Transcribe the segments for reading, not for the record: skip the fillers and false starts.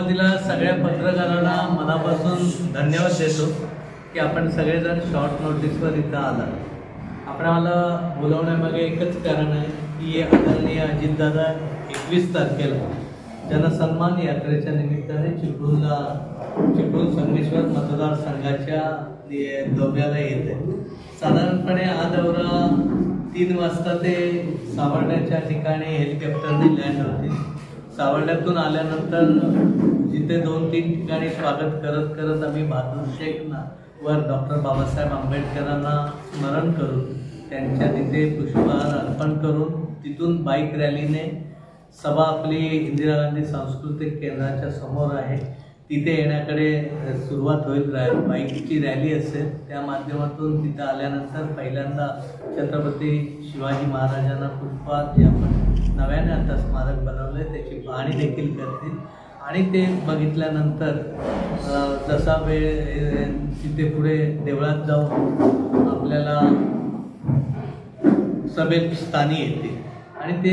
सुरुवातीला सगळ्या पत्रकारांना मनापासून धन्यवाद देतो की आपण सगळेजण शॉर्ट नोटीसवर इथं आला. आपल्याला बोलवण्यामागे एकच कारण आहे की आदरणीय अजितदादा 21 तारखेला जनसन्मान यात्रेच्या निमित्ताने चिपळूण संगमेश्वर मतदारसंघाच्या दौऱ्याला येते. साधारणपणे हा दौरा 3 वाजता ते सावर्ड्याच्या ठिकाणी हेलिकॉप्टरने लँड होते. सावर्ड्यातून आल्यानंतर जिथे 2-3 ठिकाणी स्वागत करत करत आम्ही बहादूर शेखना वर डॉक्टर बाबासाहेब आंबेडकरांना स्मरण करून त्यांच्या तिथे पुष्पहार अर्पण करून तिथून बाईक रॅलीने सभा आपली इंदिरा गांधी सांस्कृतिक केंद्राच्या समोर आहे तिथे येण्याकडे सुरुवात होईल. बाईकची रॅली असेल. त्या माध्यमातून तिथं आल्यानंतर पहिल्यांदा छत्रपती शिवाजी महाराजांना पुष्पहार जे आपण नव्याने आता स्मारक बनवले त्याची पाहणी देखील करतील आणि ते बघितल्यानंतर जसा वेळ तिथे पुढे देवळात जाऊन आपल्याला सभेत स्थानी येते आणि ती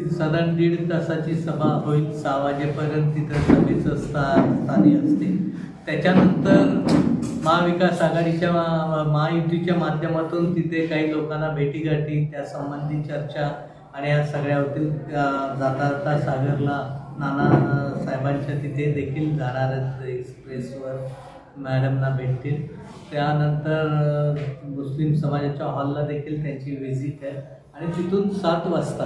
साधारण 1.5 तासाची सभा होईल. 6 वाजेपर्यंत तिथं सभेचं स्थानी असते. त्याच्यानंतर महाविकास आघाडीच्या महायुतीच्या माध्यमातून तिथे काही लोकांना भेटीगाठी त्यासंबंधी चर्चा आणि या सगळ्या होतील. जाता सागरला नाना साहेबांच्या तिथे देखील जाणार आहेत. एक्सप्रेसवर मॅडमना भेटतील. त्यानंतर मुस्लिम समाजाच्या हॉलला देखील त्यांची व्हिजिट आहे आणि तिथून 7 वाजता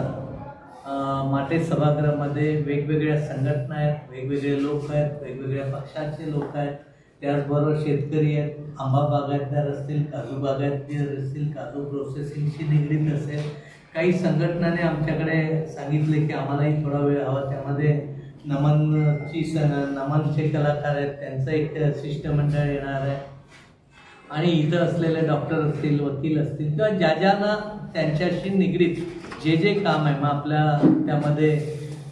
माटे सभागृहामध्ये वेगवेगळ्या संघटना आहेत, वेगवेगळे लोक आहेत, वेगवेगळ्या पक्षाचे लोक आहेत. त्याचबरोबर शेतकरी आहेत, आंबा बागायतदार असतील, काजू बागायतदार असतील, काजू प्रोसेसिंगशी निगडीत असेल. काही संघटनाने आमच्याकडे सांगितले की आम्हालाही थोडा वेळ हवा. त्यामध्ये नमनचे कलाकार आहेत त्यांचं एक शिष्टमंडळ येणार आहे आणि इथं असलेले डॉक्टर असतील, वकील असतील किंवा ज्यांना त्यांच्याशी निगडीत जे काम आहे. मग आपल्या त्यामध्ये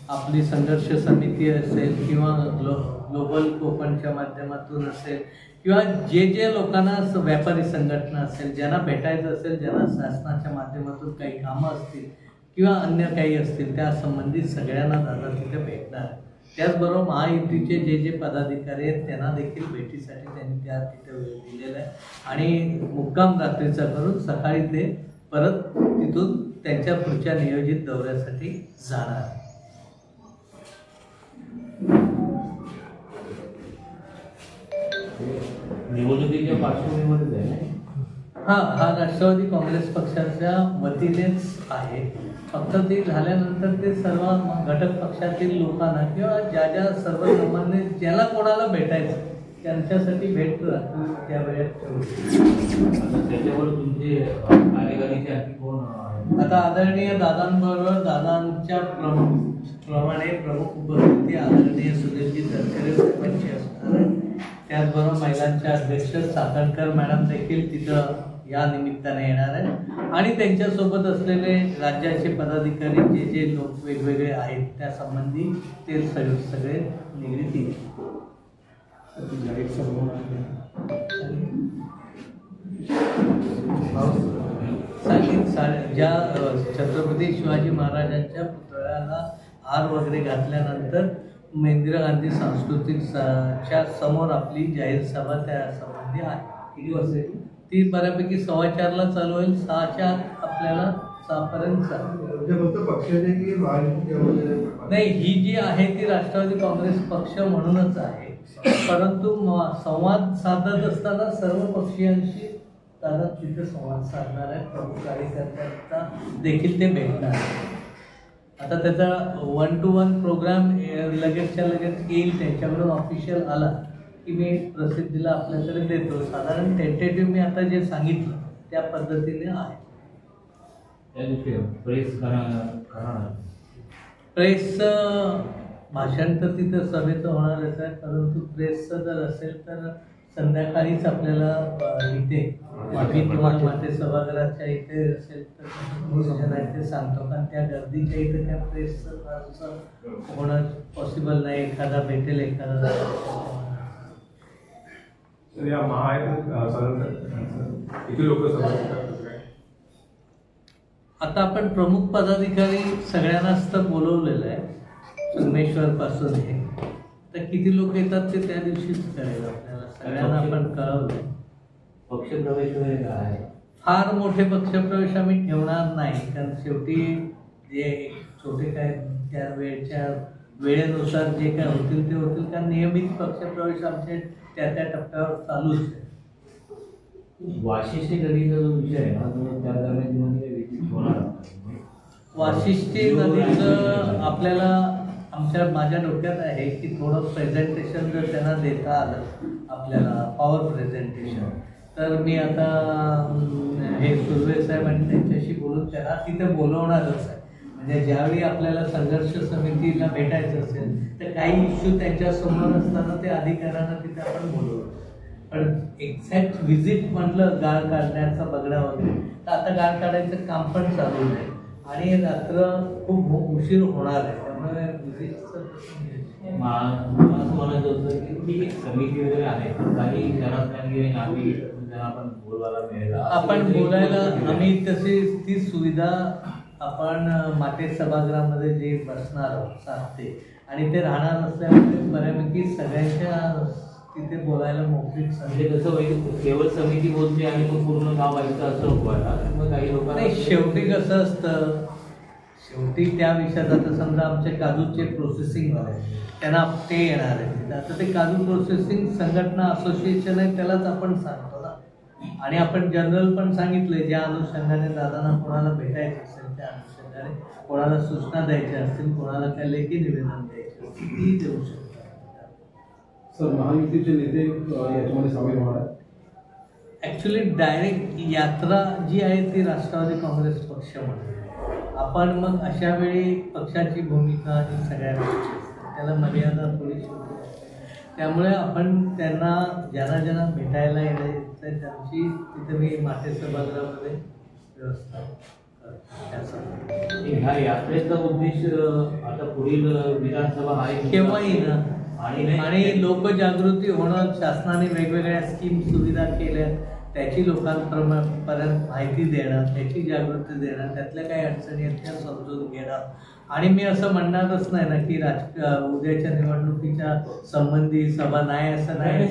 आपली संघर्ष समिती असेल किंवा ग्लोबल कोकणच्या माध्यमातून असेल किंवा जे लोकांना व्यापारी संघटना असेल ज्यांना भेटायचं असेल, ज्यांना शासनाच्या माध्यमातून काही कामं असतील किंवा अन्य काही असतील त्या संबंधित सगळ्यांना दादा तिथे भेटणार. त्याचबरोबर महायुतीचे जे पदाधिकारी आहेत त्यांना देखील भेटीसाठी त्यांनी तिथे वेळ दिलेला आहे आणि मुक्काम रात्रीचा करून सकाळी ते परत तिथून त्यांच्या पुढच्या नियोजित दौऱ्यासाठी जाणार. निवडणुकीच्या पार्श्वभूमीमध्ये आहे. हा राष्ट्रवादी काँग्रेस पक्षाच्या वतीनेच आहे. फक्त ते झाल्यानंतर ते सर्व घटक पक्षातील लोकांना किंवा ज्या सर्वसामान्य ज्याला कोणाला भेटायचं त्यांच्यासाठी भेट त्या वेळेत त्याच्यावर तुमचे कार्यकारिणीचे आणखी कोण आता आदरणीय दादांबरोबर दादांच्या प्रमाणे प्रमुख उपस्थिती आदरणीय सुधीरजी तटकरे साहेबांची असणार आहे. त्याचबरोबर महिलांच्या अध्यक्ष साखळकर मॅडम देखील तिथं या निमित्ताने येणार आहे आणि त्यांच्यासोबत असलेले राज्याचे पदाधिकारी जे लोक वेगवेगळे आहेत त्या संबंधी ते सगळे निगडीत येतील. ज्या छत्रपती शिवाजी महाराजांच्या पुतळ्याला हार वगैरे घातल्यानंतर इंदिरा गांधी सांस्कृतिकच्या समोर आपली जाहीर सभा त्या संबंधी आहे. किती वाजता ती बऱ्यापैकी 4:15ला चालू होईल. 6च्या आपल्याला 6पर्यंत नाही. ही जी आहे ती राष्ट्रवादी काँग्रेस पक्ष म्हणूनच आहे. परंतु संवाद साधत असताना सर्व पक्षीयांशी दादा तिथे संवाद साधणार आहे. प्रमुख कार्यकर्त्यांचा देखील ते भेटणार आहे. आता त्याचा 1-to-1 प्रोग्राम लगेचच्या लगेच येईल. त्यांच्याकडून ऑफिशियल आला की मी प्रसिद्धीला आपल्याकडे देतो. साधारण टेंटेटिव्ह मी आता जे सांगितलं त्या पद्धतीने आहे. प्रेसचं भाषण तर तिथं सभेचं होणारच आहे. परंतु प्रेसचं जर असेल तर संध्याकाळीच आपल्याला इथे माटे सभागृहाच्या इथे असेल तर इथे सांगतो. कारण त्या गर्दीच्या इथे त्या प्रेसचं होणं पॉसिबल नाही. एखादा भेटेल एखादा. आता आपण प्रमुख पदाधिकारी सगळ्यांनाच तर बोलवलेलं आहे संगमेश्वर पासून हे तर किती लोक येतात ते त्या दिवशीच कळेल आपल्याला, सगळ्यांना आपण कळवलं. पक्षप्रवेश वगैरे काय आहे? फार मोठे पक्षप्रवेश आम्ही ठेवणार नाही, कारण शेवटी जे छोटे काय त्या वेळेनुसार जे काय होतील ते होतील, कारण नियमित पक्षप्रवेश आमचे त्या टप्प्यावर चालूच आहे. वाशिष्ठी नदीचा जो विषय आहे ना, तो त्या दरम्यान होणार. वाशिष्ठी नदीचं आपल्याला माझ्या डोक्यात आहे की थोडं प्रेझेंटेशन जर त्यांना देता आलं आपल्याला, पॉवर प्रेझेंटेशन, तर मी आता हे सुर्वे साहेब आणि त्यांच्याशी बोलून त्यांना तिथे बोलवणारच आहे. म्हणजे ज्यावेळी आपल्याला संघर्ष समितीला भेटायचं असेल तर काही इश्यू त्यांच्यासमोर असताना ते अधिकाऱ्यांना तिथे आपण बोलवतो. पण एक्झॅक्ट व्हिजिट म्हटलं गाळ काढण्याचा बगडा वगैरे, तर आता गाळ काढायचं काम पण चालू आहे आणि रात्र खूप उशीर होणार आहे, त्यामुळे व्हिजिटचं असं म्हणायचं होतं की ठीक आहे, समिती वगैरे आहे, काही शहरातल्या नागरिक त्यांना आपण बोलवायला मिळेल, आपण बोलायला आम्ही तशी ती सुविधा आपण माटे सभागृहामध्ये जे बसणार आहोत 7 ते, आणि ते राहणार नसल्यामुळे बऱ्यापैकी सगळ्यांच्या तिथे बोलायला मोकळीक म्हणजे कसं होईल, केवळ समिती बोलते आणि तो पूर्ण गाव व्हायचं असं नको आहे. मग काही लोकांना शेवटी कसं असतं, शेवटी त्या विषयात आता समजा आमचे काजूचे प्रोसेसिंग आहे, त्यांना ते येणार आहे, आता ते काजू प्रोसेसिंग संघटना असोसिएशन आहे त्यालाच आपण सांगतो ना, आणि आपण जनरल पण सांगितलंय ज्या अनुषंगाने दादांना कोणाला भेटायचं असेल त्या अनुषंगाने, कोणाला सूचना द्यायच्या असतील, कोणाला काय लेखी निवेदन द्यायचे असतील ती देऊ शकतो. सर, महायुतीचे नेते याच्यामध्ये सामील होणार? ॲक्च्युली डायरेक्ट यात्रा जी आहे ती राष्ट्रवादी काँग्रेस पक्ष म्हणते आपण, मग अशा वेळी पक्षाची भूमिका आणि सगळ्या गोष्टी असतात, त्याला मर्यादा थोडीशी होती. त्यामुळे आपण त्यांना ज्यांना भेटायला यायचं त्यांची तिथे मी माटे सभागृहामध्ये व्यवस्था करतो. ह्या यात्रेचा उद्देश आता पुढील विधानसभा आहे केव्हाही ना, आणि लोकजागृती होणं, शासनाने वेगवेगळ्या स्कीम सुविधा केल्या त्याची लोकांपर्यंत माहिती देणं, त्याची जागृती देणं, त्यातल्या काही अडचणी आहेत त्या समजून घेणं. आणि मी असं म्हणणारच नाही ना की उद्याच्या निवडणुकीच्या संबंधी सभा नाही, असं नाही.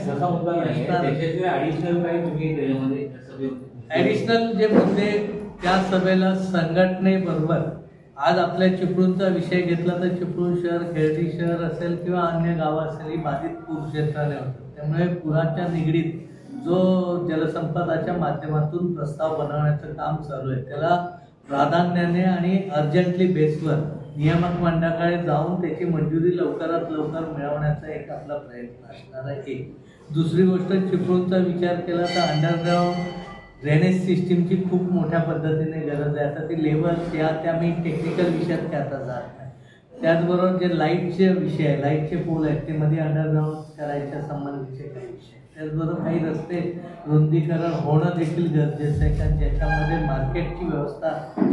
ॲडिशनल जे मुद्दे त्या सभेला संघटनेबरोबर, आज आपल्या चिपळूणचा विषय घेतला तर चिपळूण शहर, खेळडी शहर असेल किंवा अन्य गावं असेल ही बाधित पूर क्षेत्राने होतात. त्यामुळे पुराच्या निगडीत जो जलसंपदाच्या माध्यमातून प्रस्ताव बनवण्याचं काम चालू आहे त्याला प्राधान्याने आणि अर्जंटली बेसवर नियामक मंडळाकडे जाऊन त्याची मंजुरी लवकरात लवकर मिळवण्याचा एक आपला प्रयत्न असणार आहे. दुसरी गोष्ट, चिपळूणचा विचार केला तर अंडरग्राऊंड ड्रेनेज सिस्टीमची खूप मोठ्या पद्धतीने गरज आहे. आता ती लेवल त्या मी टेक्निकल विषयात काय आता जात नाही. त्याचबरोबर जे लाईटचे विषय आहे, लाईटचे पोल आहेत ते मध्ये अंडरग्राऊंड करायच्या संबंधीचे काही विषय, त्याचबरोबर काही रस्ते रुंदीकरण होणं देखील गरजेचं आहे, कारण ज्याच्यामध्ये मार्केटची व्यवस्था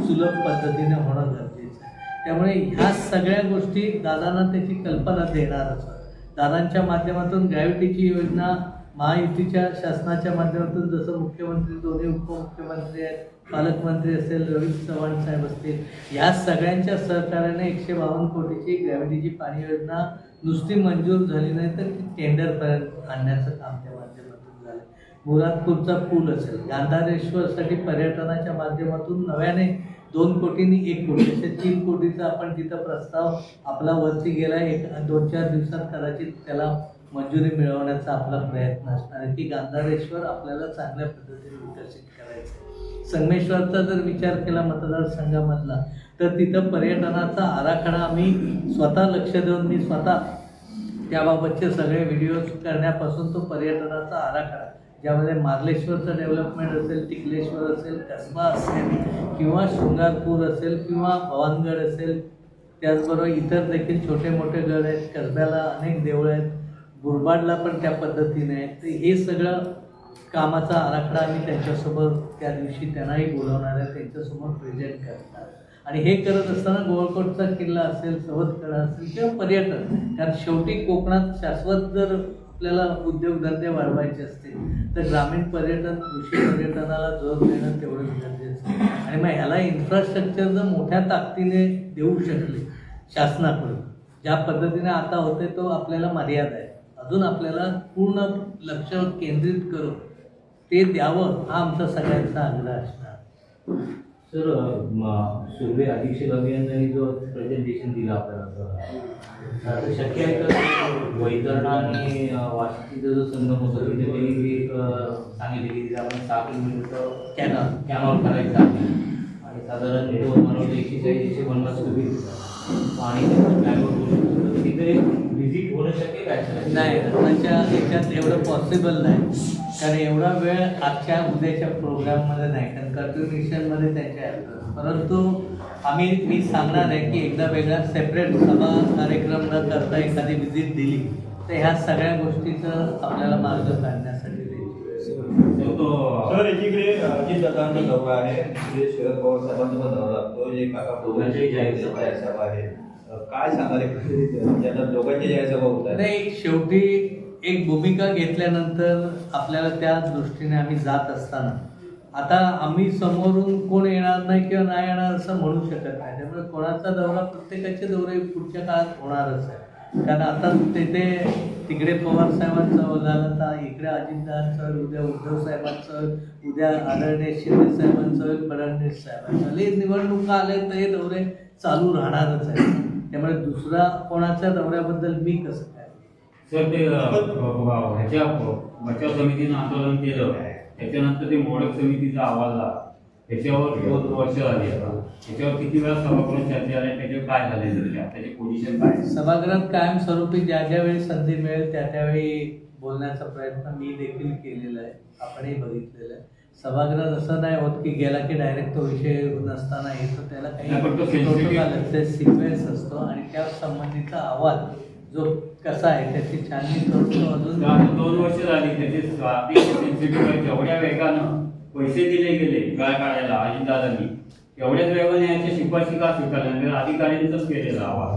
सुलभ पद्धतीने होणं गरजेचं आहे. त्यामुळे ह्या सगळ्या गोष्टी दादांना त्याची कल्पना देणारच. दादांच्या माध्यमातून ग्रॅव्हिटीची योजना महायुतीच्या शासनाच्या माध्यमातून, जसं मुख्यमंत्री, दोन्ही उपमुख्यमंत्री आहेत, पालकमंत्री असेल, रवी चव्हाण साहेब असतील, या सगळ्यांच्या सहकार्याने 152 कोटीची ग्रॅव्हिटीची पाणी योजना नुसती मंजूर झाली नाही तर ती टेंडरपर्यंत आणण्याचं काम त्या माध्यमातून झालं. मुरादपूरचा पूल असेल, गांधारेश्वरसाठी पर्यटनाच्या माध्यमातून नव्याने 2 कोटींनी 1 कोटी असे 3 कोटीचा आपण तिथं प्रस्ताव आपला वरती गेला. 2-4 दिवसात कदाचित त्याला मंजुरी मिळवण्याचा आपला प्रयत्न असणार आहे की गांधारेश्वर आपल्याला चांगल्या पद्धतीने विकसित करायचं. संगमेश्वरचा जर विचार केला मतदारसंघामधला तर तिथं पर्यटनाचा आराखडा आम्ही स्वतः लक्ष देऊन, मी स्वतः त्याबाबतचे सगळे व्हिडिओज करण्यापासून तो पर्यटनाचा आराखडा, ज्यामध्ये मार्लेश्वरचं डेव्हलपमेंट असेल, टिकलेश्वर असेल, कसबा असेल किंवा शृंगारपूर असेल किंवा भवानगड असेल, त्याचबरोबर इतर देखील छोटे मोठे गड आहेत, कसब्याला अनेक देवळं आहेत, गुरबाडला पण त्या पद्धतीने आहे. तर हे सगळं कामाचा आराखडा आम्ही त्यांच्यासोबत त्या दिवशी त्यांनाही बोलवणार आहे, त्यांच्यासमोर प्रेझेंट करणार. आणि हे करत असताना गोळकोटचा किल्ला असेल, सवतकडा असेल किंवा पर्यटन, कारण शेवटी कोकणात शाश्वत जर आपल्याला उद्योगधंदे वाढवायचे असतील तर ग्रामीण पर्यटन, कृषी पर्यटनाला जोर देणं तेवढंच गरजेचं आहे. आणि मग ह्याला इन्फ्रास्ट्रक्चर जर मोठ्या ताकदीने देऊ शकले शासनाकडून, ज्या पद्धतीने आता होते तो आपल्याला मर्यादा आहे. अजून आपल्याला पूर्ण लक्ष केंद्रित करून ते द्यावं हा आमचा सगळ्यांचा आग्रह असणार. सर, सुर्वे अधीक्षक अभियंत्यांनी जो प्रेझेंटेशन दिलं आपल्याला, तर शक्य आहे का वैतरणा आणि वाशिमचा जो संगम होतो तिथे त्यांनी सांगितले की तिथे आपण 6 किलोमीटर कॅनॉल करायचा आहे आणि साधारण 140-150 पाणी तिथे व्हिजिट होणं शक्य काय? नाही, आताच्या याच्यात एवढं पॉसिबल नाही, कारण एवढा वेळ आजच्या उद्याच्या प्रोग्राममध्ये नाही, कारण कंटिन्युएशनमध्ये त्यांच्या येतात. परंतु मी सांगणार आहे की एकदा वेगळा सेपरेट सभा कार्यक्रम न करता एखादी व्हिजिट दिली तर ह्या सगळ्या गोष्टीचं आपल्याला मार्ग काढण्यासाठी सर, एकीकडे अजितदादांचा दौरा आहे, शरद पवार साहेबांचा दौरा लागतो, एक दोघांच्याही जाहीर सभा आहे. काय सांगाल ज्यांना दोघांच्या जाहीर सभा होत आहे? नाही, शेवटी एक भूमिका घेतल्यानंतर आपल्याला त्या दृष्टीने आम्ही जात असताना आता आम्ही समोरून कोण येणार नाही किंवा नाही येणार असं म्हणू शकत नाही. त्यामुळे कोणाचा दौरा, प्रत्येकाचे दौरे पुढच्या काळात होणारच आहे. कारण आता तिकडे पवार साहेबांचं झालं, तर इकडे अजितदादांचं, उद्या उद्धव साहेबांचं, उद्या आदरणीय शिंदे साहेबांचं, फडणवीस साहेबांचं, निवडणुका आल्या तर हे दौरे चालू राहणारच आहे. त्यामुळे दुसरा कोणाच्या दौऱ्याबद्दल मी कसं काय? सर, ते ह्याच्या बचाव समितीनं आंदोलन केलं, त्याच्यानंतर ते मोडक समितीचा अहवाल आला, त्याच्यावर 2 वर्ष झाली. त्याच्यावर किती वेळा सभागृहात चर्चा झाली, त्याच्यावर काय झाले, त्याची पोझिशन काय? सभागृहात कायमस्वरूपी ज्या ज्यावेळी संधी मिळेल त्यावेळी बोलण्याचा प्रयत्न मी देखील केलेला आहे, आपणही बघितलेला आहे. सभागृहात असं नाही होत की गेला की डायरेक्ट तो विषय नसताना येतो, त्याला काही प्रोटोकॉल सिक्वेन्स असतो आणि त्या संबंधीचा अहवाल जो कसा आहे त्याची छाननी करतो. अजून 2 वर्ष झाली, त्याचे जेवढ्या वेगानं पैसे दिले गेले गाळ काढायला अजितदादांनी, एवढ्याच वेगाने याच्या शिफारशी का स्वीकारल्या? अधिकाऱ्यांचाच केलेला अहवाल,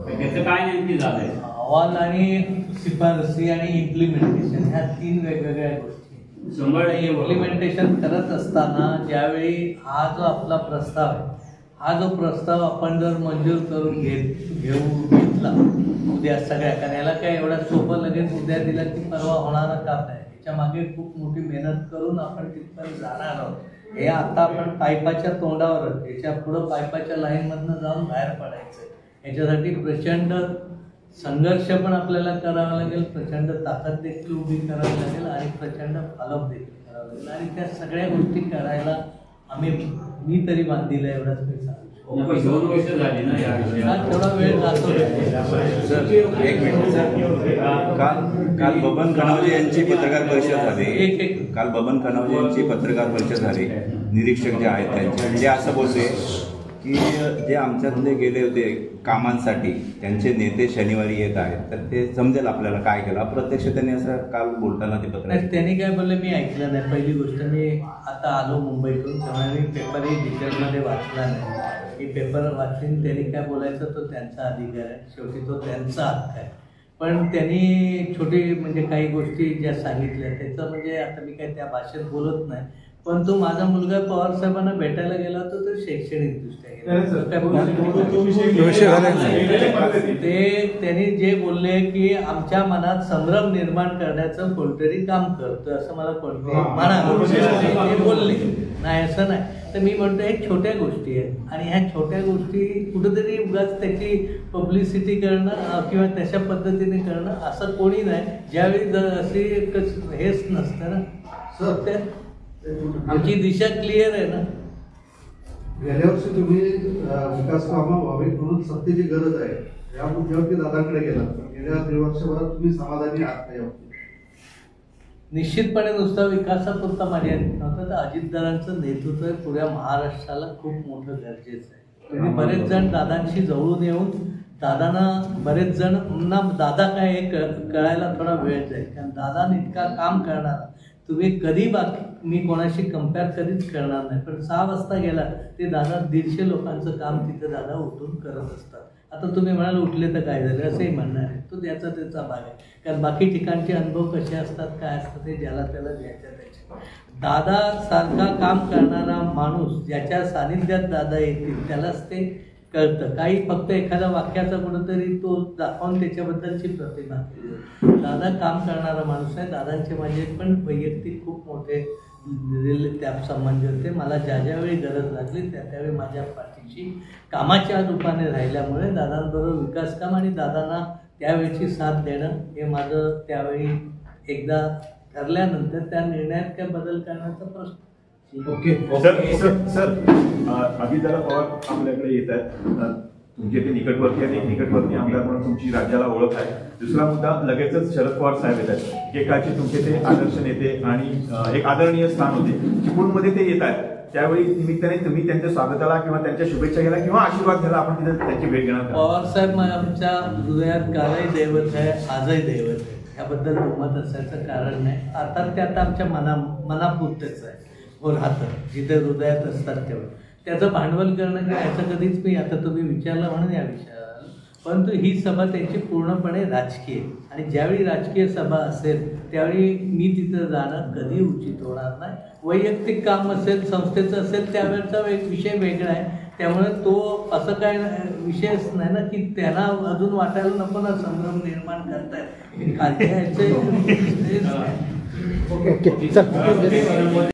त्याचं काय नेमकी झालंय? अहवाल आणि शिफारसी आणि इम्प्लिमेंटेशन ह्या 3 वेगवेगळ्या गोष्टी. 100% इम्प्लिमेंटेशन करत असताना ज्यावेळी हा जो आपला प्रस्ताव आहे, हा जो प्रस्ताव आपण जर मंजूर करून घेतला उद्या सगळ्या, कारण याला काय एवढा सोपं लगेच उद्या दिला की परवा होणारा काम नाही. याच्या मागे खूप मोठी मेहनत करून आपण तिथपर्यंत जाणार आहोत. हे आता आपण पाईपाच्या तोंडावर, याच्या पुढं पाईपाच्या लाईनमधनं जाऊन बाहेर पडायचं. याच्यासाठी प्रचंड संघर्ष पण आपल्याला करावा लागेल, प्रचंड ताकद देखील उभी करावी लागेल आणि प्रचंड फॉलोअप देखील करावं लागेल. आणि त्या सगळ्या गोष्टी करायला मी तरी बांधील आहे, एवढंच मी सांगतो. 2 वर्ष झाली ना या विषयात, थोडा वेळ जातो. एक मिनिट सर, काल बबन कनावजे यांची पत्रकार परिषद झाली. काल बबन कनावजे यांची पत्रकार परिषद झाली, निरीक्षक जे आहेत त्यांचे, ते असं बोलले की जे आमच्यातले गेले होते कामांसाठी त्यांचे नेते शनिवारी येत आहेत, तर ते समजेल आपल्याला काय केलं. प्रत्यक्ष त्यांनी असं काल बोलताना ते पत्रकार त्यांनी काय बोलले मी ऐकलं नाही. पहिली गोष्ट, मी आता आलो मुंबईतून, त्यामुळे मी पेपरही डिटेलमध्ये वाचला नाही. की पेपर वाचून त्यांनी काय बोलायचं तो त्यांचा अधिकार आहे, शेवटी तो त्यांचा हक्क आहे. पण त्यांनी छोटी म्हणजे काही गोष्टी ज्या सांगितल्या त्याचं म्हणजे आता मी काय त्या भाषेत बोलत नाही. पण तो माझा मुलगा पवार साहेबांना भेटायला गेला होता तर शैक्षणिकदृष्ट्या ते त्यांनी जे बोलले की आमच्या मनात संभ्रम निर्माण करण्याचं कोणतरी काम करतं असं मला कोणते म्हणा ते बोलले नाही, असं नाही. तर मी म्हणतो हे छोट्या गोष्टी आहेत आणि ह्या छोट्या गोष्टी कुठेतरी उगाच त्याची पब्लिसिटी करणं किंवा तशा पद्धतीने करणं असं कोणी नाही. ज्यावेळी अशी हेच नसतं ना सर, आमची दिशा क्लिअर आहे ना. गेल्या वर्षी तुम्ही विकास कामं व्हावी म्हणून सत्तेची गरज आहे या मुद्द्यावरती दादाकडे गेला, गेल्या 1.5 वर्षभरात तुम्ही समाधानी आहात का? निश्चितपणे नुसता विकासापुरता मर्यादित नव्हतं, तर अजितदादांचं नेतृत्व पुऱ्या महाराष्ट्राला खूप मोठं गरजेचं आहे. तुम्ही बरेच जण दादांशी जवळून येऊन दादांना बरेच जण दादा काय हे कळायला थोडा वेळ जाईल, कारण दादा इतका काम करणार तुम्ही कधी बाकी मी कोणाशी कम्पेअर कधीच करणार नाही. पण 6 वाजता गेला ते दादा 150 लोकांचं काम तिथं दादा उठून करत असतात. आता तुम्ही म्हणाल उठले तर काय झालं असंही म्हणणार आहे, तो त्याचा भाग आहे. कारण बाकी ठिकाणचे अनुभव कसे असतात काय असतात ते ज्याला त्याला द्यायच्या त्याच्या. दादा सारखा काम करणारा माणूस ज्याच्या सानिध्यात दादा येतील त्यालाच ते कळतं. काही फक्त एखाद्या वाक्याचा कुठंतरी तो दाखवून त्याच्याबद्दलची प्रतिभा असते. दादा काम करणारा माणूस आहे. दादांचे माझे पण वैयक्तिक खूप मोठे त्या संबंध होते. मला ज्यावेळी गरज लागली त्यावेळी माझ्या पाठीशी कामाच्या रूपाने राहिल्यामुळे दादांबरोबर विकास काम आणि दादांना त्यावेळची साथ देणं हे माझं त्यावेळी एकदा ठरल्यानंतर त्या निर्णयात काय बदल करण्याचा प्रश्न. ओके सर अजितदादा पवार आपल्याकडे येत आहेत. तुमचे ते निकटवर्ती आहेत, एक निकटवर्ती आमदार म्हणून तुमची राज्याला ओळख आहे. दुसरा मुद्दा, लगेचच शरद पवार साहेब येत आहेत. एकाचे तुमचे ते आदर्श नेते आणि एक आदरणीय स्थान होते. चिपळूणमध्ये ते येत आहेत. त्यावेळी निमित्ताने तुम्ही त्यांच्या स्वागताला किंवा त्यांच्या शुभेच्छा घ्यायला किंवा आशीर्वाद घ्यायला आपण तिथे त्यांची भेट घेणार. पवार साहेब आमच्या हृदयात कालही दैवत आहे, आजही दैवत आहे. याबद्दल दुमत असायचं कारण नाही. अर्थात ते आता आमच्या मनापुरतेच आहे हो राहतं. जिथे हृदयात असतात तेव्हा त्याचं भांडवल करणं याचं कधीच मी आता तुम्ही विचारलं म्हणून या विषयाला. परंतु ही सभा त्यांची पूर्णपणे राजकीय आणि ज्यावेळी राजकीय सभा असेल त्यावेळी मी तिथं जाणं कधी उचित होणार नाही. वैयक्तिक काम असेल, संस्थेचं असेल, त्यावेळेचा एक विषय वेगळा आहे. त्यामुळे तो असं काय विषयच नाही ना की त्यांना अजून वाटायला नको ना संभ्रम निर्माण करतायत. ओके